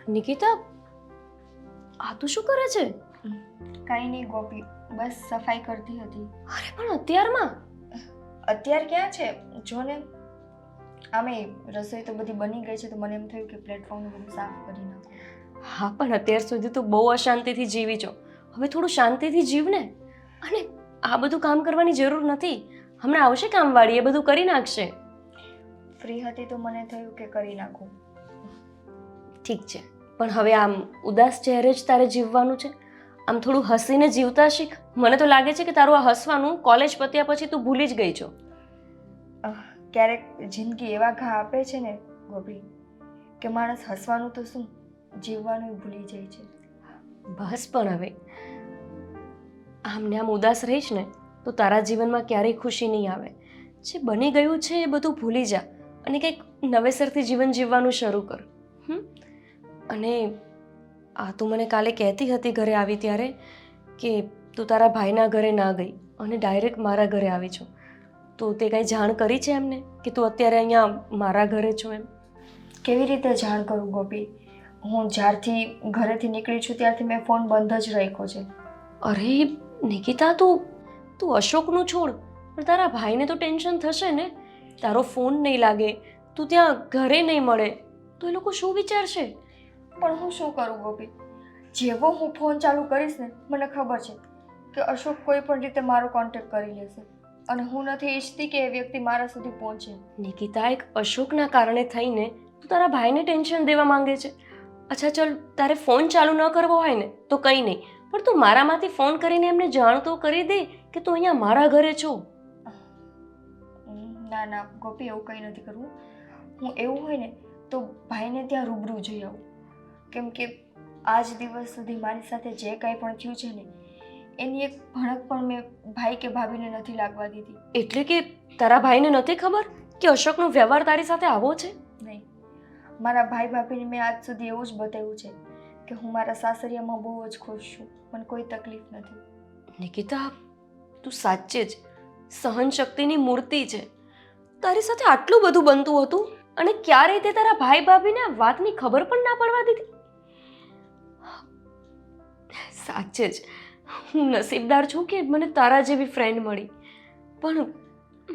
નિકિતા, આ તું શું કરે છે? કાંઈ નહીં ગોપી, બસ સફાઈ કરતી હતી. અરે પણ અત્યારમાં? અત્યાર ક્યાં છે? જો ને, આમે રસોઈ તો બધી બની ગઈ છે તો મને એમ થયું કે પ્લેટફોર્મ બધું સાફ કરી નાખું. હા, પણ અત્યાર સુધી તું બહુ અશાંતિથી જીવી છો. હવે થોડું શાંતિથી જીવ ને. અને આ બધું કામ કરવાની જરૂર નથી. હમણાં આવશે કામવાળી, એ બધું કરી નાખશે. ફ્રી હતી તો મને થયું કે કરી નાખું. ઠીક છે, પણ હવે આમ ઉદાસ ચહેરે જ તારે જીવવાનું છે? આમ થોડું હસીને જીવતા શીખ. મને તો લાગે છે કે તારું આ હસવાનું કોલેજ પત્યા પછી તું ભૂલી જ ગઈ છો. ક્યારેક જિંદગી એવા ઘા આપે છે ને ગોપી, કે માણસ હસવાનું તો શું, જીવવાનું ભૂલી જાય છે. બસ પણ હવે આમ ને આમ ઉદાસ રહીશ ને તો તારા જીવનમાં ક્યારેય ખુશી નહીં આવે. જે બની ગયું છે એ બધું ભૂલી જા અને કંઈક નવેસરથી જીવન જીવવાનું શરૂ કર. અને આ તું મને કાલે કહેતી હતી ઘરે આવી ત્યારે કે તું તારા ભાઈના ઘરે ના ગઈ અને ડાયરેક્ટ મારા ઘરે આવી છો. તો તે કાંઈ જાણ કરી છે એમને કે તું અત્યારે અહીંયા મારા ઘરે છો એમ? કેવી રીતે જાણ કરું ગોપી? હું જ્યારથી ઘરેથી નીકળી છું ત્યારથી મેં ફોન બંધ જ રાખ્યો છે. અરે નિકિતા, તું અશોકનું છોડ, પણ તારા ભાઈને તો ટેન્શન થશે ને. તારો ફોન નહીં લાગે, તું ત્યાં ઘરે નહીં મળે તો એ લોકો શું વિચારશે? પણ હું શું કરું ગોપી? જેવો હું ફોન ચાલુ કરીશ ને, મને ખબર છે કે અશોક કોઈ પણ રીતે મારો કોન્ટેક્ટ કરી લેશે અને હું નથી ઈચ્છતી કે એ વ્યક્તિ મારા સુધી પહોંચે. નિકિતા, એક અશોકના કારણે થઈને તું તારા ભાઈને ટેન્શન દેવા માંગે છે. અચ્છા ચલ, તારે ફોન ચાલુ ન કરવો હોય ને તો કંઈ નહીં, પણ તું મારામાંથી ફોન કરીને એમને જાણ તો કરી દે કે તું અહીંયા મારા ઘરે છો. ના ના ગોપી, એવું કંઈ નથી કરવું. હું એવું હોય ને તો ભાઈને ત્યાં રૂબરૂ જઈ આવું, કેમ કે આજ દિવસ સુધી મારી સાથે જે કાંઈ પણ થયું છે ને એની એક ભણક પણ મેં ભાઈ કે ભાભીને નથી લાગવા દીધી. એટલે કે તારા ભાઈને નથી ખબર કે અશોકનો વ્યવહાર તારી સાથે આવો છે? નહીં, મારા ભાઈ ભાભીને મેં આજ સુધી એવું જ બતાવ્યું છે કે હું મારા સાસરિયામાં બહુ જ ખુશ છું, મને કોઈ તકલીફ નથી. નિકિતા, તું સાચે જ સહનશક્તિની મૂર્તિ છે. તારી સાથે આટલું બધું બનતું હતું અને ક્યારેય તે તારા ભાઈ ભાભીને આ વાતની ખબર પણ ના પડવા દીધી. સાચે જ હું નસીબદાર છું કે મને તારા જેવી ફ્રેન્ડ મળી. પણ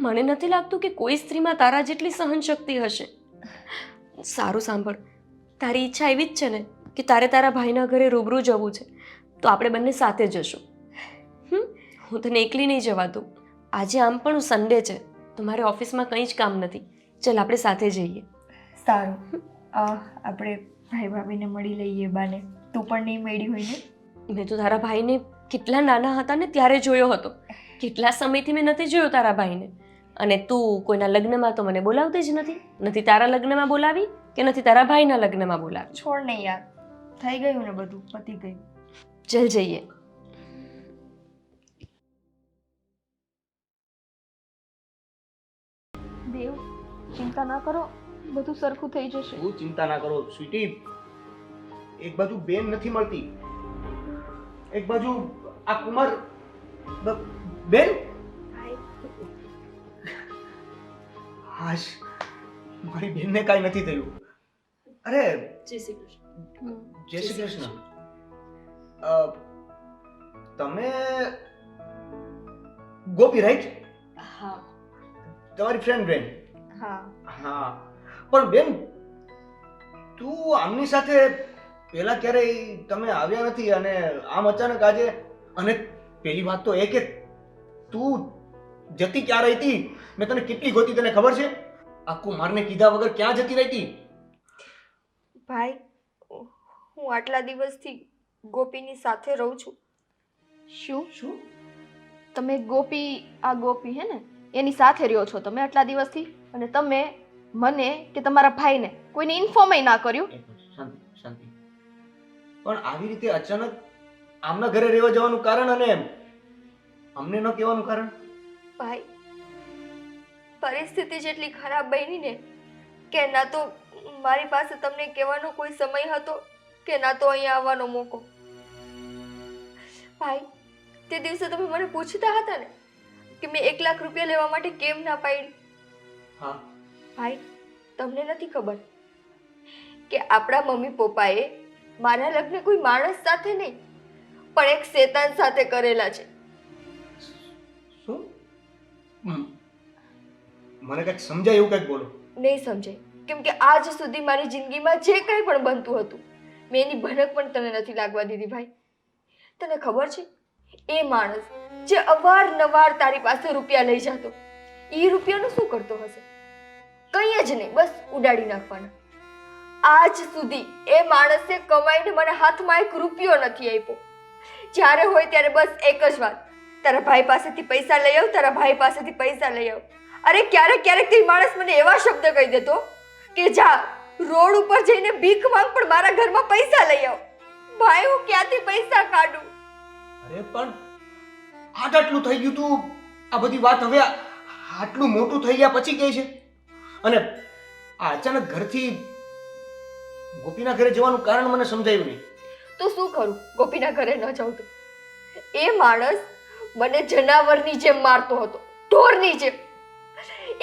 મને નથી લાગતું કે કોઈ સ્ત્રીમાં તારા જેટલી સહનશક્તિ હશે. સારું સાંભળ, તારી ઈચ્છા એવી જ છે ને કે તારે તારા ભાઈના ઘરે રૂબરૂ જવું છે, તો આપણે બંને સાથે જશું. હું તને એકલી નહીં જવા દઉં. આજે આમ પણ સન્ડે છે તો મારે ઓફિસમાં કંઈ જ કામ નથી. ચાલ આપણે સાથે જઈએ. સારું, આપણે ભાઈ ભાભીને મળી લઈએ બાને. તું પણ નહીં મળી હોય ને? મેં તો તારા ભાઈને કેટલા નાના હતા ને ત્યારે જોયો હતો. કેટલા સમયથી મેં નથી જોયો તારા ભાઈને. અને તું કોઈના લગ્નમાં તો મને બોલાવતી જ નથી. નથી તારા લગ્નમાં બોલાવી કે નથી તારા ભાઈના લગ્નમાં બોલાવી. છોડ નહીં યાર, થઈ ગયું ને બધું, પતી ગયું. ચલ જઈએ. દેવ, ચિંતા ના કરો, બધું સરખું થઈ જશે. તું ચિંતા ના કરો સ્વીટી. એક બાજુ બેન નથી મળતી, એક બાજુ આ કુમાર બેન. હાશ, મારી બેનને કાંઈ નથી થયું. અરે જય શ્રી કૃષ્ણ. જય શ્રી કૃષ્ણ. તમે ગોપી રાઈટ? હા. તમારી ફ્રેન્ડ બેન? હા. હા, પણ બેન તું આમની સાથે પહેલા ક્યારેય તમે આવ્યા નથી અને આમ અચાનક આજે. અને પહેલી વાત તો એ કે તું જતી ક્યાં રહી હતી? મેં તને કેટલી ગોતી તને ખબર છે? આખું મારને કીધા વગર ક્યાં જતી રહી હતી? ભાઈ, હું આટલા દિવસથી ગોપીની સાથે રહું છું. શું? તમે ગોપી હે ને એની સાથે રહ્યો છો તમે આટલા દિવસથી, અને તમે મને કે તમારા ભાઈને કોઈને ઇન્ફોર્મ ના કર્યું? શાંતિ શાંતિ. પણ આવી રીતે અચાનક આમના ઘરે રહેવા જવાનું કારણ અને અમને ન કહેવાનું કારણ? ભાઈ, પરિસ્થિતિ જેટલી ખરાબ બની ને કે ના તો મારી પાસે તમને કહેવાનો કોઈ સમય હતો કે ના તો અહીંયા આવવાનો મોકો. ભાઈ, તે દિવસે તમે મને પૂછતા હતા ને કે મેં 1 લાખ રૂપિયા લેવા માટે કેમ ના પાડી? હા ભાઈ, તમને નથી ખબર કે આપણા મમ્મી પપ્પાએ મારા લગ્ન કોઈ માણસ સાથે નહીં પણ એક શેતાન સાથે કરેલા છે. શું? મને કંઈક સમજાય એવું કંઈક બોલો. નહીં સમજાય, કેમ કે આજ સુધી મારી જિંદગીમાં જે કંઈ પણ બનતું હતું મેં એની ભનક પણ તને નથી લાગવા દીધી. ભાઈ, તને ખબર છે એ માણસ જે અવારનવાર તારી પાસે રૂપિયા લઈ જતો, એ રૂપિયાનું શું કરતો હશે? કંઈ જ નહીં, બસ ઉડાડી નાખવાના. આજ સુધી એ માણસે કમાઈને મને હાથમાં 1 રૂપિયો નથી આપ્યો. જ્યારે હોય ત્યારે બસ એક જ વાત, તારા ભાઈ પાસેથી પૈસા લઈ આવ, તારા ભાઈ પાસેથી પૈસા લઈ આવ. અરે ક્યારેક ક્યારેક તે માણસ મને એવા શબ્દ કહી દેતો કે જા રોડ ઉપર જઈને ભીખ માંગ પણ મારા ઘરમાં પૈસા લઈ આવ. ભાઈ, હું ક્યાંથી પૈસા કાઢું? અરે પણ આટલું થઈ ગયું તું, આ બધી વાત હવે આટલું મોટું થઈ ગયા પછી કહે છે? અને આ અચાનક ઘરથી ગોપીના ઘરે જવાનું કારણ મને સમજાયું નહીં. તો શું કરું? ગોપીના ઘરે ન જાઉં તો એ માણસ મને જનાવરની જેમ મારતો હતો, ઢોરની જેમ.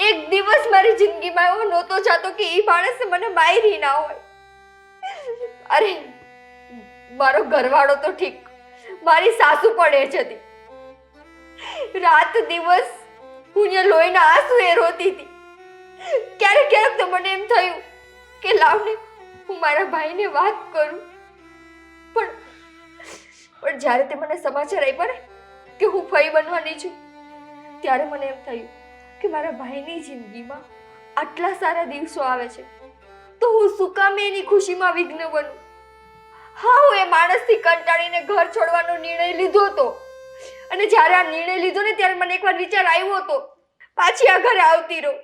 એક દિવસ મારી જિંદગીમાં એવો નહોતો જાતો કે એ માણસે મને મારી ના હોય. અરે મારો ઘરવાળો તો ઠીક, મારી સાસુ પણ એ જ હતી. રાત દિવસ હું અહીંયા લોહીના આંસુ એ રોતી હતી. ક્યારેક ક્યારેક તો મને એમ થયું કે લાવને હું મારા ભાઈને વાત કરું, પણ જ્યારે તે મને સમાચાર આપ્યા ને કે હું ફઈ બનવાની છું, ત્યારે મને એમ થયું કે મારા ભાઈની જિંદગીમાં આટલા સારા દિવસો આવે છે તો હું શું કામ એની ખુશીમાં વિઘ્ન બનું? હા, હું એ માણસથી કંટાળીને ઘર છોડવાનો નિર્ણય લીધો હતો, અને જ્યારે આ નિર્ણય લીધો ને ત્યારે મને એકવાર વિચાર આવ્યો હતો પાછી આ ઘરે આવતી રહું,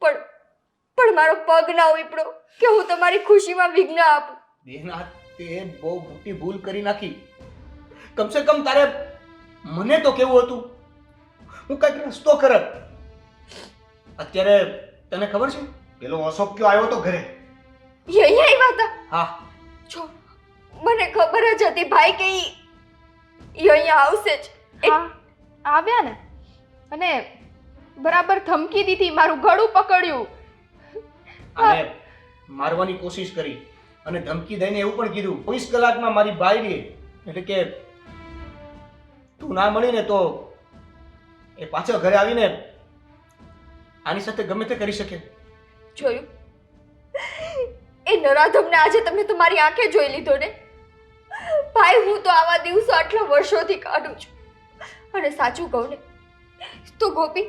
પણ મારો પગ ના ઉપડ્યો કે હું તમારી ખુશીમાં વિઘ્ન આપું. બેન, આ તે બહુ મોટી ભૂલ કરી નાખી. કમસે કમ તારે મને તો કેવું હતું, હું કઈક રસ્તો કરત. અત્યારે તને ખબર છે પેલો અશોક કયો આવ્યો તો ઘરે? એ અહીંયા આવ્યા હતા? હા. જો મને ખબર જ હતી ભાઈ કે ઈ અહીંયા આવશે જ. હા, આવ્યા ને, અને બરાબર ધમકી દીધી, મારું ગળું પકડ્યું અને મારવાની કોશિશ કરી અને ધમકી દઈને એવું પણ કીધું 24 કલાકમાં મારી બાયડી, એટલે કે તું ના મળીને તો એ પાછળ ઘરે આવીને આની સાથે ગમે તે કરી શકે. જોયું? એ નરાધમને આજે તમે તમારી આંખે જોઈ લીધો ને. ભાઈ, હું તો આવા દિવસો આટલા વર્ષોથી કાઢું છું, અને સાચું કહું ને તો ગોપી,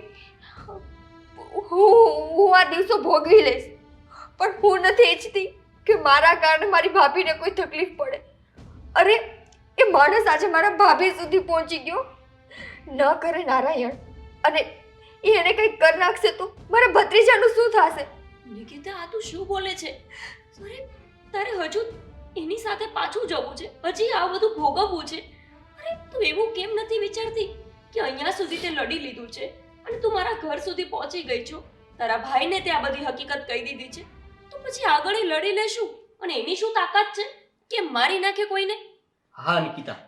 હું આ દિવસો ભોગવી લઈશ, પણ હું નથી ઈચ્છતી કે મારા કારણે મારી ભાભીને કોઈ તકલીફ પડે. અરે એ માણસ આજે મારા ભાભી સુધી પહોંચી ગયો. ન કરે નારાયણ, અને એને કંઈક કરી નાખશે તો મારા ભત્રીજાનું શું થશે? નિકિતા, આ તું શું બોલે છે? અરે તારે હજુ એની સાથે પાછું જવું છે, હજી આ બધું ભોગવવું છે. અરે તું એવું કેમ નથી વિચારતી કે અહીંયા સુધી તે લડી લીધું છે અને તું મારા ઘર સુધી પહોંચી ગઈ છો, તારા ભાઈને તે આ બધી હકીકત કહી દીધી છે, તો પછી આગળ એ લડી લેશું. અને એની શું તાકાત છે કે મારી નાખે કોઈને? હા નિકિતા,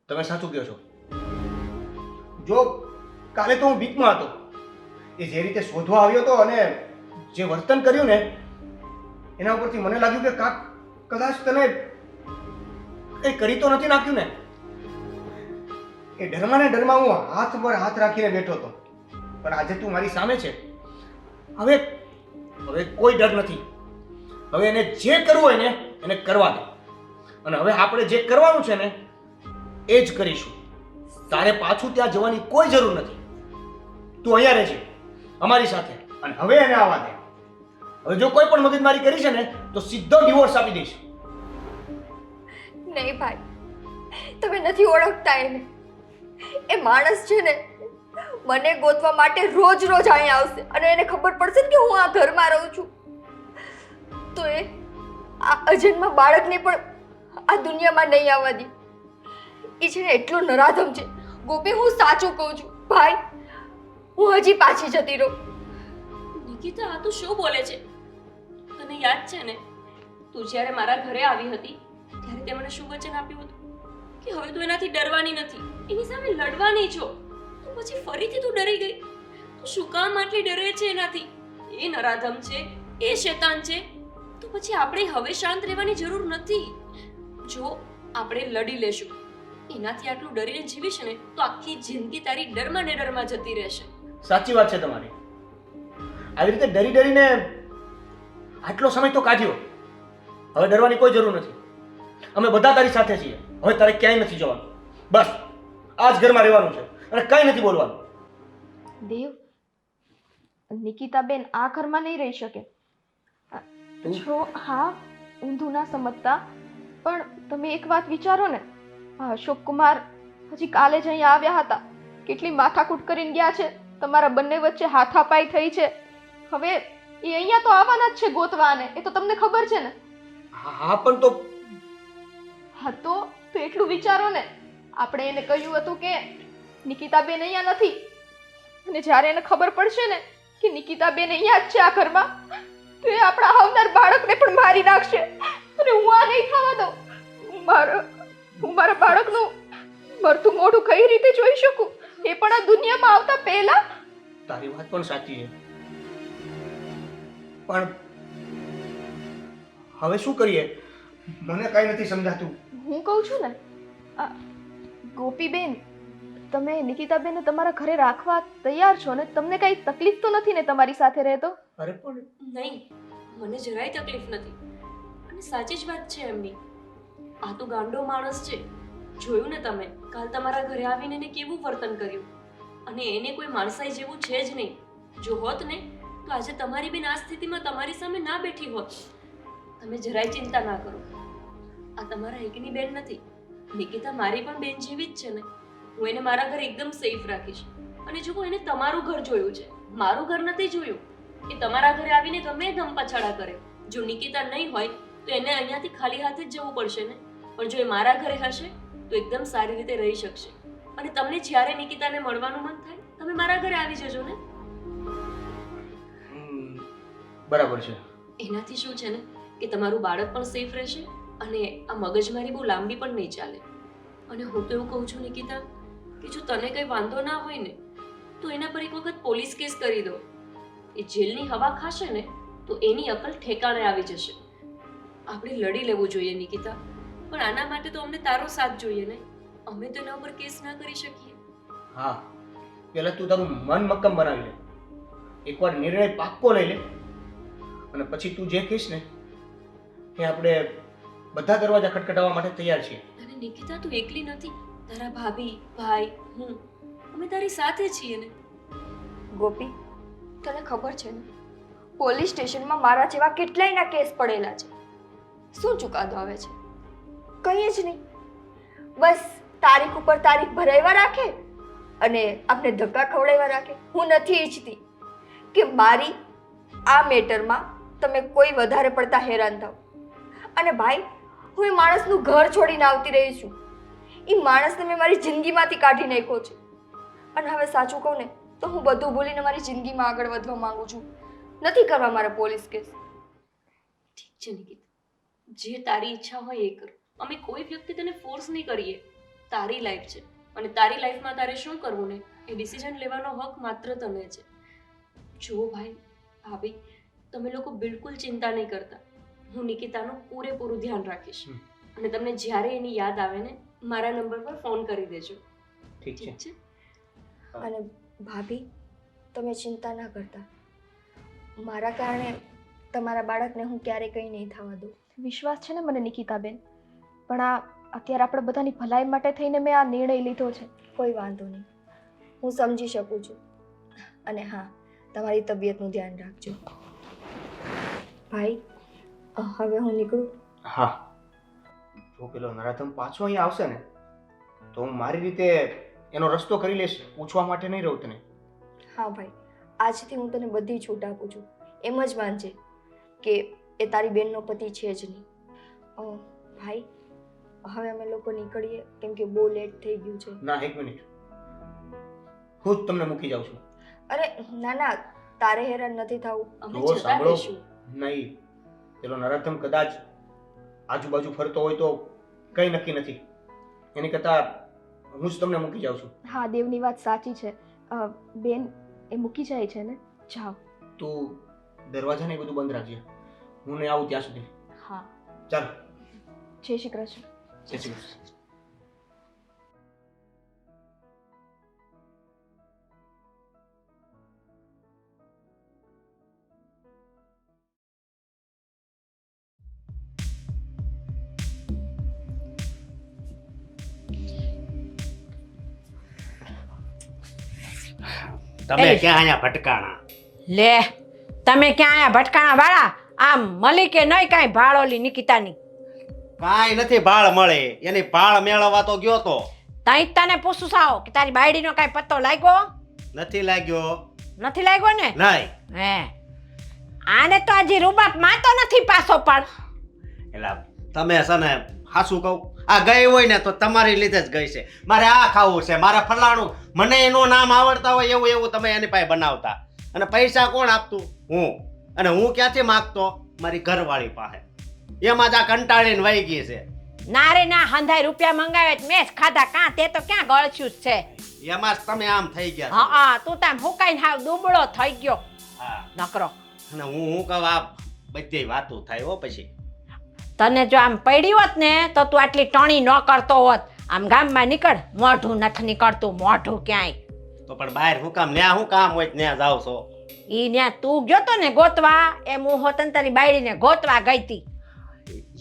તમે સાચું કહો છો. જો કાલે તો હું બીકમાં હતો, એ જે રીતે શોધવા આવ્યો હતો અને જે વર્તન કર્યું ને એના ઉપરથી મને લાગ્યું કે કદાચ તને કંઈ કરી તો નથી નાખ્યું ને. એ ડરમાં ને ડરમાં હું હાથ પર હાથ રાખીને બેઠો હતો, પણ આજે તું મારી સામે છે. હવે કોઈ ડર નથી. હવે એને જે કરવું હોય ને એને કરવા દે, અને હવે આપણે જે કરવાનું છે ને એ જ કરીશું. તારે પાછું ત્યાં જવાની કોઈ જરૂર નથી. તું અહીંયા રહેજે અમારી સાથે, અને હવે એને આવવા દે. હવે જો કોઈ પણ મગજમારી કરી છે ને તો સીધો ડિવોર્સ આપી દઈશ. નહીં ભાઈ, તમે નથી ઓળખતા એને. એ માણસ છે ને મને ગોતવા માટે રોજ રોજ અહીંયા આવશે, અને એને ખબર પડશે કે હું આ ઘરમાં રહું છું તો એ આ અજન્મા બાળકને પણ આ દુનિયામાં નહીં આવવા દે. એ છે ને એટલો નરાધમ છે. ગોપી, હું સાચું કહું છું ભાઈ, હું હજી પાછી જતી રહું. નિકિતા, આ તું શું બોલે છે? તને યાદ છે ને તું જ્યારે મારા ઘરે આવી હતી ત્યારે તે મને શું વચન આપ્યું હતું કે હવે તું એનાથી ડરવાની નથી, એની સામે લડવાની છો, તો પછી ફરીથી તું ડરી ગઈ. તું શું કામ આટલી ડરે છે એનાથી? એ નરાધમ છે, એ શેતાન છે, તો પછી આપણે હવે શાંત રહેવાની જરૂર નથી. જો આપણે લડી લેશું, એનાથી આટલું ડરીને જીવીશ ને તો આખી જિંદગી તારી ડરમાં ને ડરમાં જતી રહેશે. સાચી વાત છે તમારી. આવી રીતે ડરી ડરીને આટલો સમય તો કાઢ્યો. હવે ડરવાની કોઈ જરૂર નથી. અમે બધા તારી સાથે છીએ. હવે તારે ક્યાંય નથી જવાનું. બસ આ જ ઘરમાં રહેવાનું છે અને કંઈ નથી બોલવાનું. દેવ, નિકિતાબેન આ ઘરમાં નહીં રહી શકે. જો હા, ઊંધું ના સમજતા, પણ તમે એક વાત વિચારો ને. આ અશોક કુમાર હજી કાલે જ અહીંયા આવ્યા હતા. કેટલી માથાકૂટ કરીને ગયા છે. તમારા બંને વચ્ચે હાથાપાઈ થઈ છે. હવે એ અહીંયા તો આવવાના જ છે ગોતવાને. એ તો તમને ખબર છે ને. હા પણ તો હા તો એટલું વિચારો ને. આપણે એને કહ્યું હતું કે નિકિતાબેન અહીંયા નથી, અને જ્યારે એને ખબર પડશે ને કે નિકિતાબેન અહીંયા જ છે આ ઘરમાં, તો એ આપણા આવનાર બાળકને પણ મારી નાખશે. અને હું આ નહીં થવા દઉં. હું મારા બાળકનું મરતું મોઢું કઈ રીતે જોઈ શકું, એ પણ આ દુનિયામાં આવતા પહેલા. તારી વાત પણ સાચી છે, પણ હવે શું કરીએ? મને કાંઈ નથી સમજાતું. હું કહું છું ને, આ ગોપીબેન, તમે નિકિતાબેનને તમારા ઘરે રાખવા તૈયાર છો ને? તમને કઈ તકલીફ તો નથી ને તમારી સાથે રહેતો? અરે પણ નહીં, મને જરાય તકલીફ નથી. અને સાચી જ વાત છે એમની. આ તો ગાંડો માણસ છે. જોયું ને તમે, કાલ તમારા ઘરે આવીને એને કેવું વર્તન કર્યું. અને એને કોઈ માણસાઈ જેવું છે જ નહીં. જો હોત ને તો આજે તમારી બેન આ સ્થિતિમાં તમારી સામે ના બેઠી હોત. તમે જરાય ચિંતા ના કરો. આ તમારા એકની બેન નથી. નિકિતા મારી પણ બેન જેવી જ છે ને. હું એને મારા ઘરે એકદમ સેફ રાખીશ. અને જો એને તમારું ઘર જોયું છે, મારું ઘર નથી જોયું. એ તમારા ઘરે આવીને ગમે ધમ પછાડા કરે. જો નિકિતા નહીં હોય તો એને અહીંયાથી ખાલી હાથે જ જવું પડશે ને. પણ જો એ મારા ઘરે હશે તો એકદમ સારી રીતે રહી શકશે. અને તમને જ્યારે નિકિતાને મળવાનું મન થાય, તમે મારા ઘરે આવી જજો ને. બરાબર છે. એનાથી શું છે ને કે તમારું બાળક પણ સેફ રહેશે અને આ મગજમારી બહુ લાંબી પણ નહીં ચાલે. અને હું તો એવું કહું છું નિકિતા, કે જો તને કંઈ વાંધો ના હોય ને તો એના પર એક વખત પોલીસ કેસ કરી દો. એ જેલની હવા ખાશે ને તો એની અકલ ઠેકાણે આવી જશે. આપણે લડી લેવું જોઈએ નિકિતા, પણ આના માટે તો અમને તારો સાથ જોઈએ ને. અમે તો એના ઉપર કેસ ના કરી શકીએ. હા, પહેલા તું તારું મન મક્કમ બનાવી લે. એકવાર નિર્ણય પાક્કો લઈ લે અને પછી તું જે કહીશ ને એ આપણે બધા દરવાજા ખટખટાવવા માટે તૈયાર છીએ. અને નિકિતા, તું એકલી નથી. તારા ભાભી, ભાઈ, હું, અમે તારી સાથે છીએ ને. ગોપી, તને ખબર છે ને, પોલીસ સ્ટેશનમાં મારા જેવા કેટલાયના કેસ પડેલા છે. શું ચુકાદો આવે છે? કંઈ જ નહીં. બસ તારીખ ઉપર તારીખ ભરાવ્યા રાખે અને આપણે ધક્કા ખવડાવ્યા રાખે. હું નથી ઈચ્છતી કે મારી આ મેટરમાં તમે કોઈ વધારે પડતા હેરાન થાવ. અને ભાઈ, હું એ માણસનું ઘર છોડીને આવતી રહી છું. એ માણસને મેં મારી જિંદગીમાંથી કાઢી નાખ્યો છે. અને હવે સાચું કહું ને તો હું બધું ભૂલીને મારી જિંદગીમાં આગળ વધવા માંગુ છું. નથી કરવા મારા પોલીસ કેસ. ઠીક છે નિકિતા, જે તારી ઈચ્છા હોય એ કર. અમે કોઈ વ્યક્તિ તને ફોર્સ નહીં કરીએ. તારી લાઈફ છે અને તારી લાઈફમાં તારે શું કરવું ને એ ડિસિઝન લેવાનો હક માત્ર તને છે. જો ભાઈ, ભાભી, તમે લોકો બિલકુલ ચિંતા નહીં કરતા. હું નિકિતાનું પૂરેપૂરું ધ્યાન રાખીશ. અને તમને જ્યારે એની યાદ આવે ને મારા નંબર પર ફોન કરી દેજો. ઠીક છે? ઠીક છે? અને ભાભી, તમે ચિંતા ના કરતા. મારા કારણે તમારા બાળકને હું ક્યારેય કંઈ નહીં થવા દઉં. વિશ્વાસ છે ને મને નિકિતાબેન, પણ આ અત્યારે આપણે બધાની ભલાઈ માટે થઈને મેં આ નિર્ણય લીધો છે. કોઈ વાંધો નહીં, હું સમજી શકું છું. અને હા, તમારી તબિયતનું ધ્યાન રાખજો. ભાઈ, હવે હું નીકળું. હા, જો પેલો નરાધમ પાછો અહીંયા આવશે ને તો હું મારી રીતે એનો રસ્તો કરી લઈશ. પૂછવા માટે નહીં રહું તને. હા ભાઈ, આજથી હું તને બધી છૂટ આપું છું. એમ જ માનજે કે એ તારી બેનનો પતિ છે જ નહીં. ભાઈ, હવે અમે લોકો નીકળીએ કેમ કે બહુ લેટ થઈ ગયું છે. ના, એક મિનિટ, હું જ તમને મૂકી જાઉં છું. અરે ના ના, તારે હેરાન નથી થવું. અમે જુઓ, જતા સાંભળો. રહીશું. નહીં, પેલો નરાધમ કદાચ આજુબાજુ ફરતો હોય તો કંઈ નક્કી નથી. એની કરતાં હું જ તમને મૂકી જાઉં છું. હા દેવની વાત સાચી છે. બેન એ મૂકી જાય છે ને, જાઓ. તું દરવાજાને બધું બંધ રાખજે, હું ને આવું ત્યાં સુધી. હા, ચાલ. જય શ્રી કૃષ્ણ. જય શ્રી કૃષ્ણ. તમે ક્યાં અહીંયા ભટકાણા? લે તમે ક્યાં આયા ભટકાણા વાળા? આમ મળી કે નહીં કાંઈ ભાળોલી નિકિતાની? કાંઈ નથી ભાળ મળે, એની ભાળ મેળવવા તો ગયો તો. તઈ તને પૂછું સાવ કે તારી બાયડીનો કાંઈ પત્તો લાગ્યો? નથી લાગ્યો. નથી લાગ્યો ને? નહીં. હે આને તો હજી રૂબાબ માતો નથી પાછો પણ. એટલે તમે છે ને હાસું કહું, આ ગઈ હોય ને તો તમારી લીધે જ ગઈ છે. મારે આ ખાવું છે, મારે ફલાણું, મને એનું નામ આવડતા હોય એવું એવું તમે એની પાસે બનાવતા. અને પૈસા કોણ આપતું? હું. અને હું ક્યાંથી માગતો? મારી ઘરવાળી પાસે. એમાં જ આ કંટાળીને વહી ગઈ છે. ના રે ના, હંધાઈ રૂપિયા મંગાવે મેં જ ખાધા. કાં તે તો ક્યાં ગળચ્યું જ છે. એમાં જ તમે આમ થઈ ગયા. હા હા, તું તામ હુકાઈને હાવ દુબળો થઈ ગયો હા. નકરો. અને હું કહું આ બધી વાતો થાય હો પછી. તને જો આમ પડી હોત ને તો તું આટલી ટણી ન કરતો હોત. આમ ગામમાં નીકળ, મોઢું નથી નીકળતું, મોઢું ક્યાંય. તો પણ બહાર હું કામ, ન્યા હું કામ હોય ન્યા જાવ છો? ઈ ન્યા તું ગયો તો ને ગોતવા, એમ હું હોતન તારી બાયડીને ગોતવા ગઈ તી.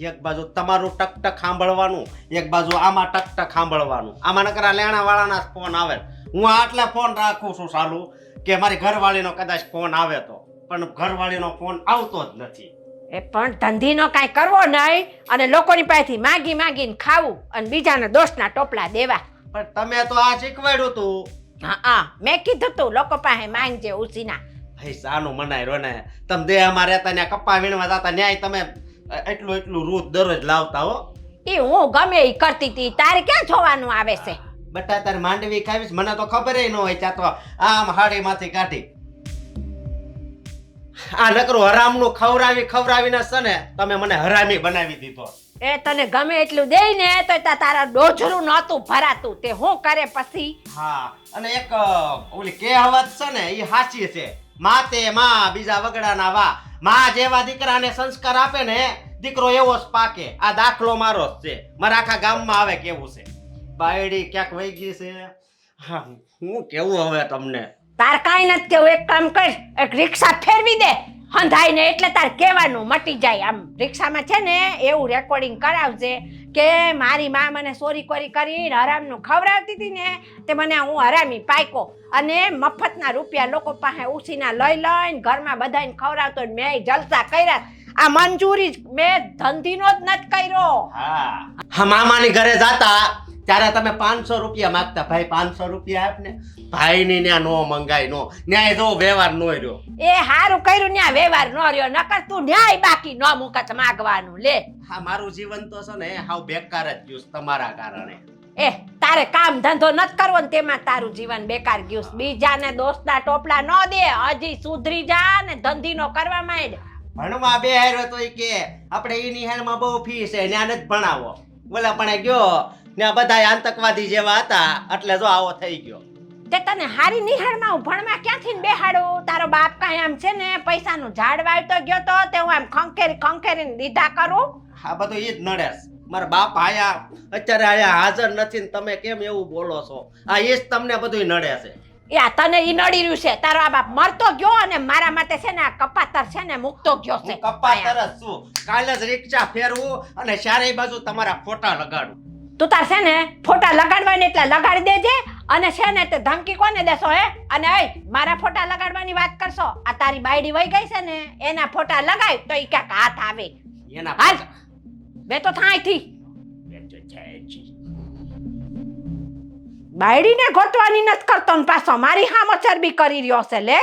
એક બાજુ તમારું ટક ટક સાંભળવાનું, એક બાજુ આમાં ટક ટક સાંભળવાનું. આમાં નકરા લેણા વાળાના ફોન આવે. હું આટલા ફોન રાખું છું ચાલુ કે મારી ઘરવાળીનો કદાચ ફોન આવે તો, પણ ઘરવાળીનો ફોન આવતો જ નથી. એ પણ ધંધીનો કાંઈ કરવો નહીં અને લોકોની પાસેથી માગી માગીને ખાવું અને બીજાને દોષના ટોપલા દેવા. પણ તમે તો આ શીખવાડ્યું તું. હા મેં કીધું તું લોકો પાસે માંગજે ઉસીના. ભાઈ સાનું મનાય રો ને, તમે દેહમાં રહેતા ને કપ્પા વીણવા જતા ન્યાય તમે એટલું રૂદ દરરોજ લાવતા હો. એ હું ગમે એ કરતી હતી, તારે ક્યાં જોવાનું આવે છે? બટા તારે માંડવી ખાવીશ મને તો ખબર ન હોય, ત્યાં તો આમ હાડીમાંથી કાઢી. આ નકરું હરામનું ખવરાવીને છે ને તમે મને હરામી બનાવી દીધો. એ તને ગમે એટલું દે ને તો તારા ડોજરું નહોતું ભરાતું, તે હું કરે પછી? હા, અને એક ઓલી કહેવત છે ને એ સાચી છે, માતે માં બીજા વગડાના વા. માં જેવા દીકરાને સંસ્કાર આપે ને દીકરો એવો જ પાકે. આ દાખલો મારો જ છે, મારા આખા ગામમાં આવે કેવું છે. બાયડી ક્યાંક વહી ગઈ છે. હા, હું કેવું હવે તમને? તાર કાંઈ નથી કેવું, એક કામ કર, એક રિક્ષા ફેરવી દે હંધાઈને, એટલે તાર કહેવાનું મટી જાય. આમ રિક્ષામાં છે ને એવું રેકોર્ડિંગ કરાવજે કે મારી માં મને ચોરી કોરી કરીને હરામનું ખવડાવતી હતી ને તે મને હું હરામી પાયકો અને મફતના રૂપિયા લોકો પાસે ઉછીના લઈને ઘરમાં બધાને ખવડાવતો, મેં જલસા કર્યા. આ મંજૂરી મેં ધંધીનો જ નથી કર્યો. હા, મામાની ઘરે જાતા ત્યારે તમે 500 રૂપિયા માંગતા, ભાઈ 500 રૂપિયા આપ ને. ભાઈ ની ન્યા નો મંગાય નો, ન્યાય જો વ્યવહાર નો રહ્યો. એ હારું કર્યું, ન્યા વ્યવહાર નો રહ્યો, નકર તું ન્યાય બાકી ન મુકત માગવાનું. લે હા, મારું જીવન તો છે ને હાવ બેકાર જ ગયું તમારા કારણે. એ તારે કામ ધંધો નથી કરવો ને તેમાં તારું જીવન બેકાર ગયું. બીજાને દોસ્તના ટોપલા ન દે, હજી સુધરી જા ને ધંધીનો કરવા માંડ. ભણવા બે હાર્યો તો ઈ કે આપણે ઈ નિહાળમાં બહુ ફી છે, ન્યા નથી ભણાવો. બોલા પણ ગયો ને બધા આતંકવાદી જેવા હતા એટલે જો આવો થઈ ગયો. તે તને હારી નિહાળમાં હું ભણવા ક્યાંથી ને બેહાડું? તારો બાપ કાંઈ આમ છે ને પૈસાનું ઝાડ વાવતો ગયો તો તે હું આમ ખંખેરીને દીધા કરું? આ બધું ઈ જ નડે છે. મારા બાપ આયા અત્યારે આયા હાજર નથી ને તમે કેમ એવું બોલો છો? આ ઈ જ તમને બધું નડે છે. યા તને ઈ નડી રહ્યું છે, તારો આ બાપ મરતો ગયો અને મારા માટે છે ને આ કપાતર છે ને મૂકતો ગયો છે. હું કપાતર જ છું. કાલે જ રિક્ષા ફેરવું અને ચારેય બાજુ તમારા ફોટા લગાડું. તું તાર છે ને ફોટા લગાડવાની એટલે લગાડી દેજે અને છે ને તે ધમકી કોને દેશો હે? અને મારા ફોટા લગાડવાની વાત કરશો? આ તારી બાયડી વહી ગઈ છે ને એના ફોટા લગાય તો ઈ ક્યાંક હાથ આવે. એના હાલ બે તો થાયથી બાયડીને ગોતવાની નથી કરતો ને પાછો મારી હામો ચરબી કરી રહ્યો છે. લે